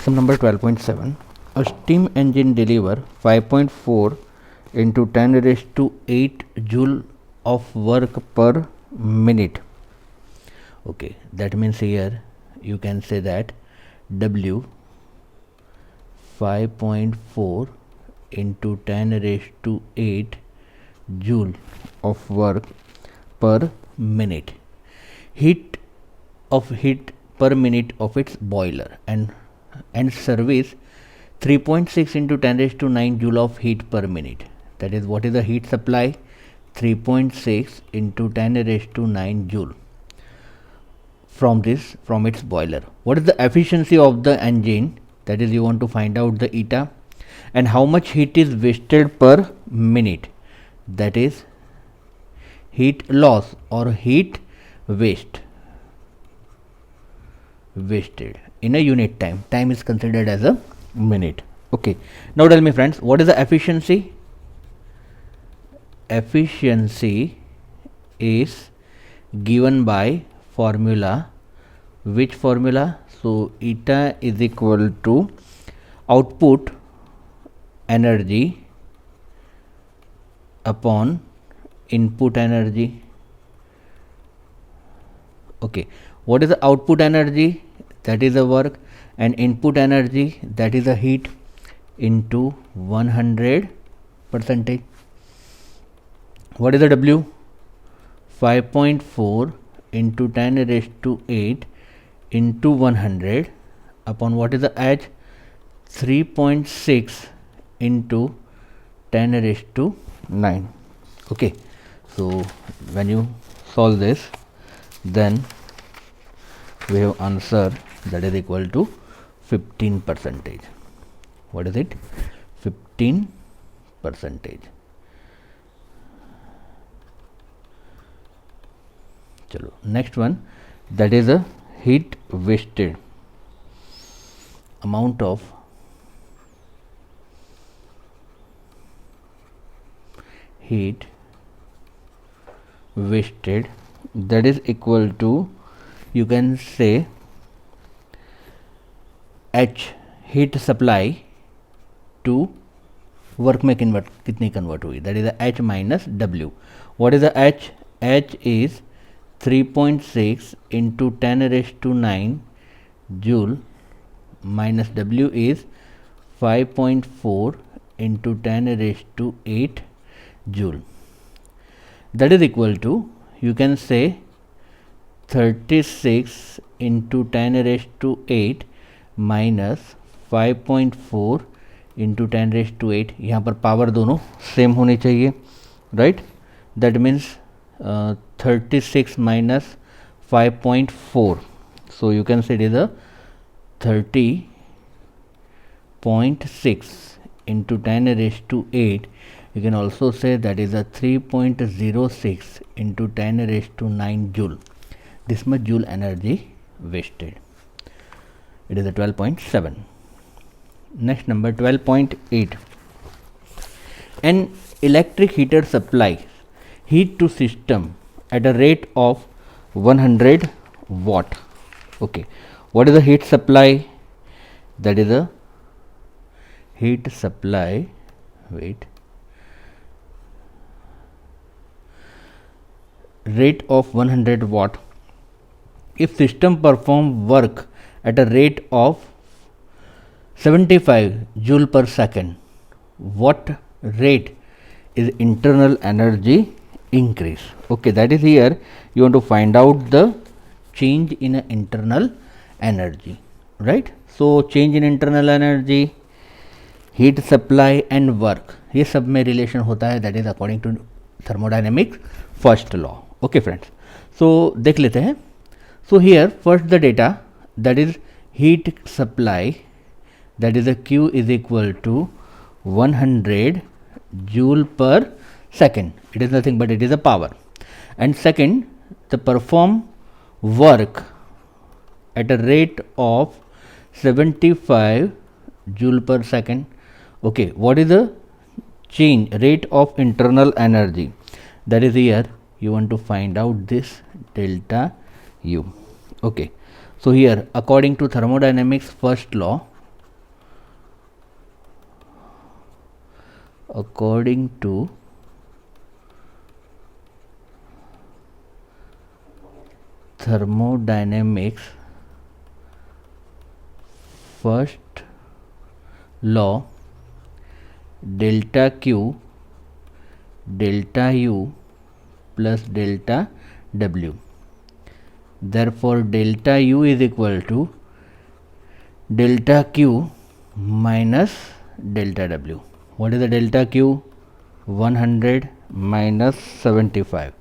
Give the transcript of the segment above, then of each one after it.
Example number 12.7. A steam engine deliver 5.4 into 10 raised to 8 joule of work per minute. Okay, that means here you can say that W 5.4 into 10 raised to 8 joule of work per minute. Heat per minute of its boiler and service 3.6 into 10 raised to 9 joule of heat per minute. That is, what is the heat supply? 3.6 into 10 raised to 9 joule from its boiler. What is the efficiency of the engine? That is, you want to find out the eta, and how much heat is wasted per minute. That is heat loss or heat wasted in a unit time. Time is considered as a minute. Okay, now tell me friends, what is the efficiency? Efficiency is given by formula. Which formula? So eta is equal to output energy upon input energy. Okay, what is the output energy? That is the work, and input energy, that is the heat, into 100%. What is the W? 5.4 into 10 raised to 8 into 100 upon what is the H? 3.6 into 10 raised to 9. Okay, so when you solve this, then we have answer that is equal to 15%. What is it? 15%. Chalo, next one, that is a heat wasted. Amount of heat wasted, that is equal to, you can say, H heat supply to work में कितनी convert हुई, that is the H minus W. What is the H? H is 3.6 into 10 raised to 9 joule minus W is 5.4 into 10 raised to 8 joule. That is equal to, you can say, 36 into 10 raised to 8 minus 5.4 into 10 raised to 8. यहाँ पर power दोनों same होनी चाहिए, right? That means 36 minus 5.4. So you can say it is a 30.6 into 10 raised to 8. You can also say that is a 3.06 into 10 raised to 9 joule. This much joule energy wasted. It is a 12.7. Next number 12.8. An electric heater supplies heat to system at a rate of 100 watt. Okay, what is the heat supply? That is a heat supply, rate of 100 watt. If system perform work at a rate of 75 joule per second, what rate is internal energy increase? Okay, that is here you want to find out the change in internal energy, right? So change in internal energy, heat supply and work, ये सब में relation होता है, that is according to thermodynamics first law. Okay friends, so देख लेते हैं. So here first the data, that is heat supply, that is a Q is equal to 100 joule per second. It is nothing but it is a power. And second, the perform work at a rate of 75 joule per second. Okay, what is the change rate of internal energy? That is here you want to find out this delta U. Okay, so here according to thermodynamics first law, according to thermodynamics first law, delta Q delta U plus delta W. Therefore delta U is equal to delta Q minus delta W. What is the delta Q? 100 minus 75,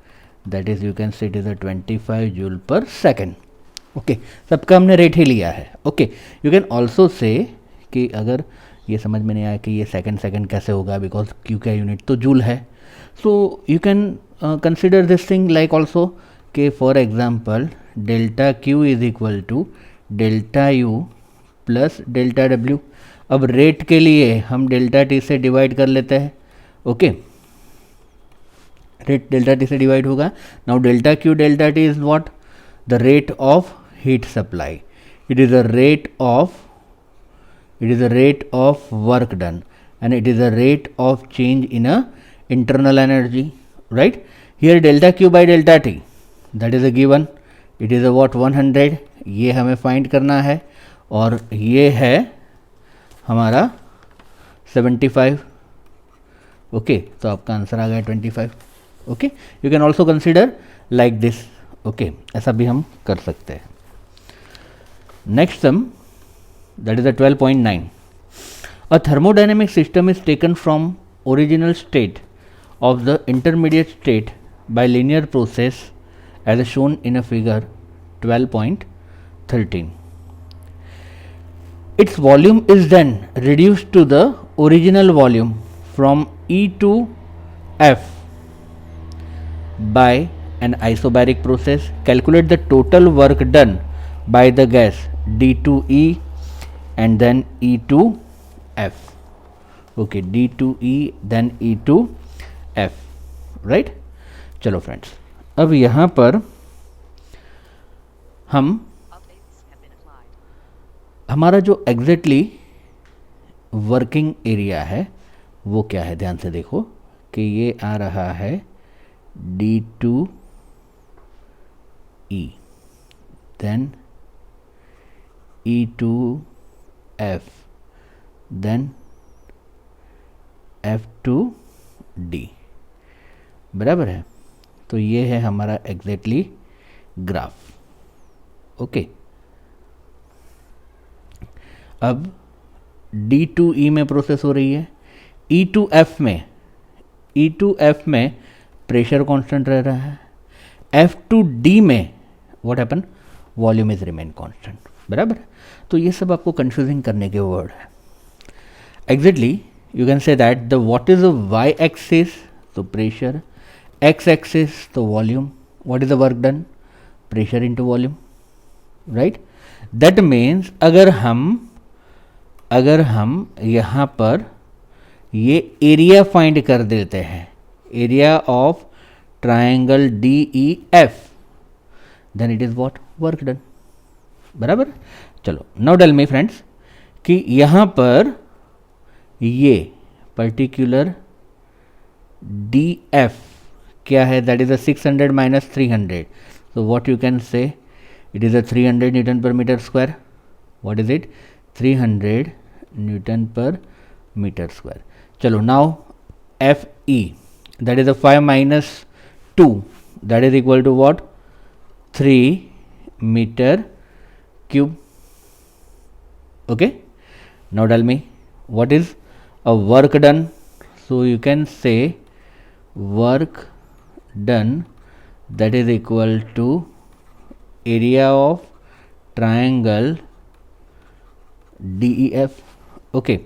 that is you can say it is a 25 joule per second. Okay सबका हमने rate ही लिया है. Okay you can also say कि अगर ये समझ में नहीं आया कि ये सेकंड कैसे होगा, बिकॉज क्यू का यूनिट तो जूल है. So you can consider this thing like also कि for example delta Q is equal to delta U plus delta W. अब रेट के लिए हम डेल्टा टी से डिवाइड कर लेते हैं. ओके रेट डेल्टा टी से डिवाइड होगा. Now delta Q delta T is what? The rate of heat supply. It is the rate of work done and it is the rate of change in a internal energy, right? Here delta q by delta t, that is a given. It is a what? 100. ये हमें find करना है और ये है हमारा 75. Okay तो आपका आंसर आ गया 25. Okay you can also consider like this. Okay ऐसा भी हम कर सकते हैं. Next sum, that is a 12.9. A thermodynamic system is taken from original state of the intermediate state by linear process as shown in a figure 12.13. Its volume is then reduced to the original volume from E to F by an isobaric process. Calculate the total work done by the gas D to E and then E to F. Okay, D to E then E to F, right? चलो friends अब यहाँ पर हम हमारा जो exactly working area है वो क्या है, ध्यान से देखो कि ये आ रहा है D to E then E to F then F to D. बराबर है. तो ये है हमारा एग्जैक्टली ग्राफ. ओके अब D to E में प्रोसेस हो रही है. E to F में प्रेशर कांस्टेंट रह रहा है. F to D में what happen? Volume is remain constant. बराबर. तो ये सब आपको कंफ्यूजिंग करने के वर्ड है. Exactly you can say that the what is the Y axis, तो प्रेशर, एक्स एक्सिस तो volume. What is the work done? Pressure into volume, right? That means अगर हम यहाँ पर ये एरिया फाइंड कर देते हैं, area of triangle D E F, then it is what? Work done. बराबर. चलो नाउ टेल मी फ्रेंड्स कि यहाँ पर ये पर्टिकुलर डी एफ क्या है? That is a 600 minus 300. So what you can say? It is a 300 newton per metre square. What is it? 300 newton per metre square. चलो now F E, that is a 5 minus 2, that is equal to what? 3 metre cube. Okay, now tell me what is a work done. So you can say work done, that is equal to area of triangle DEF. Okay,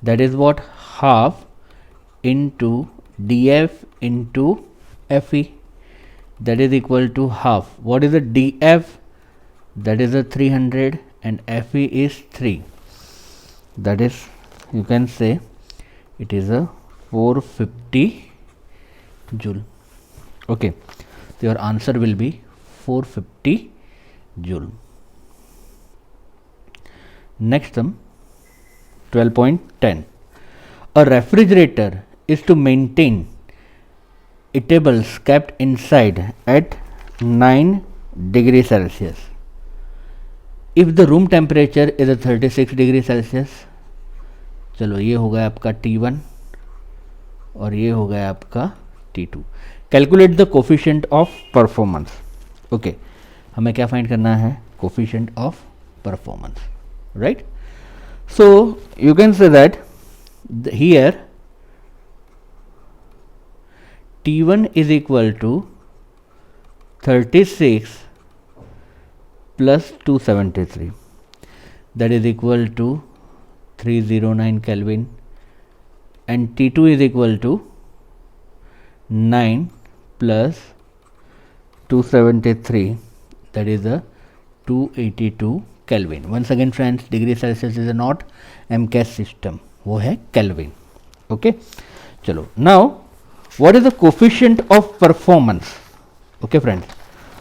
that is what? Half into DF into FE, that is equal to half. What is the DF? That is a 300 and FE is 3. That is, you can say it is a 450 joule. Okay, so your answer will be 450 joule. Next sum, 12.10. A refrigerator is to maintain eatables kept inside at 9 degrees Celsius. If the room temperature is a 36 degree Celsius, चलो ये हो गया आपका T1 और ये हो गया आपका T2. Calculate the coefficient of performance. Okay, हमें क्या फाइंड करना है? Coefficient of performance, right? So you can say that here T1 is equal to 36 plus 273, that is equal to 309 Kelvin, and T2 is equal to 9 plus 273, that is a 282 Kelvin. Once again friends, degree Celsius is not MCAS system, वो है Kelvin. Okay, चलो now what is the coefficient of performance? Okay friends,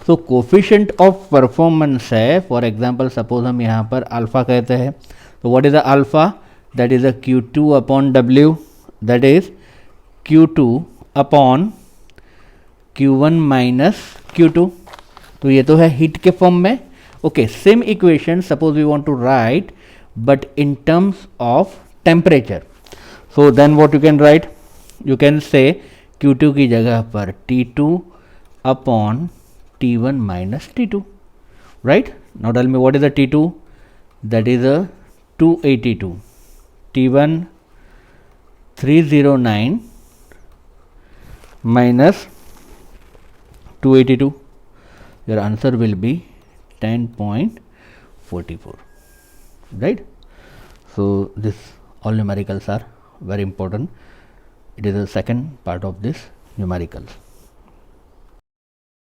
so coefficient of performance है, for example suppose हम यहाँ पर alpha कहते हैं, so what is the alpha? That is a Q2 upon W, that is Q2 upon Q1 minus Q2. तो ये तो है हीट के फॉर्म में. Okay, same equation suppose we want to write but in terms of temperature. So then what you can write? You can say Q2 की जगह पर T2 upon T1 minus T2, right? Now tell me what is the T2? That is a 282, T1 309 minus 282. Your answer will be 10.44, right? So this all numericals are very important. It is the second part of this numericals.